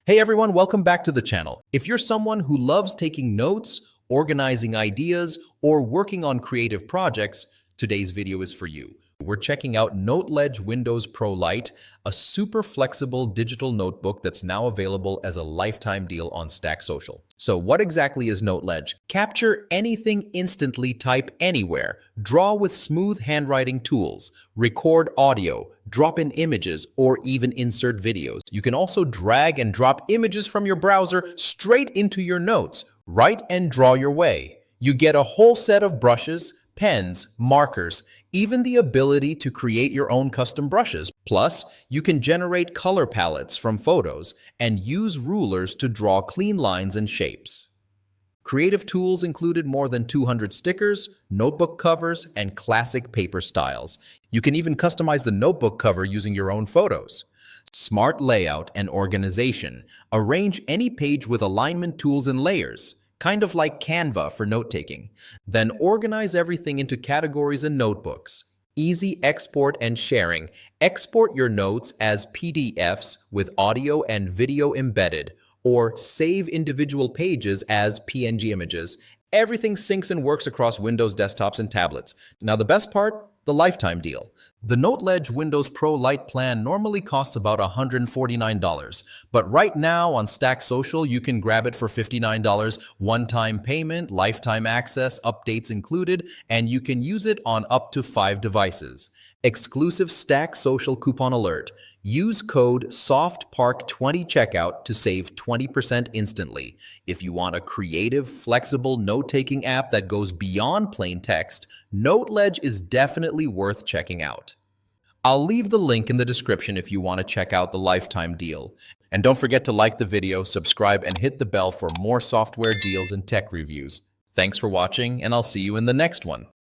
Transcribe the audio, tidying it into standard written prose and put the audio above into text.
Hey everyone, welcome back to the channel. If you're someone who loves taking notes, organizing ideas, or working on creative projects, today's video is for you. We're checking out NoteLedge Windows Pro Lite, a super flexible digital notebook that's now available as a lifetime deal on StackSocial. So what exactly is NoteLedge? Capture anything instantly, type anywhere, draw with smooth handwriting tools, record audio, drop in images, or even insert videos. You can also drag and drop images from your browser straight into your notes. Write and draw your way. You get a whole set of brushes, pens, markers, even the ability to create your own custom brushes. Plus, you can generate color palettes from photos and use rulers to draw clean lines and shapes. Creative tools included more than 200 stickers, notebook covers, and classic paper styles. You can even customize the notebook cover using your own photos. Smart layout and organization. Arrange any page with alignment tools and layers, kind of like Canva for note-taking. Then organize everything into categories and notebooks. Easy export and sharing. Export your notes as PDFs with audio and video embedded, or save individual pages as PNG images. Everything syncs and works across Windows desktops and tablets. Now the best part? The lifetime deal. The NoteLedge Windows Pro Lite plan normally costs about $149, but right now on StackSocial you can grab it for $59, one-time payment, lifetime access, updates included, and you can use it on up to 5 devices. Exclusive StackSocial coupon alert. Use code SOFTPARK20 checkout to save 20% instantly. If you want a creative, flexible note-taking app that goes beyond plain text, NoteLedge is definitely worth checking out. I'll leave the link in the description if you want to check out the lifetime deal. And don't forget to like the video, subscribe, and hit the bell for more software deals and tech reviews. Thanks for watching, and I'll see you in the next one.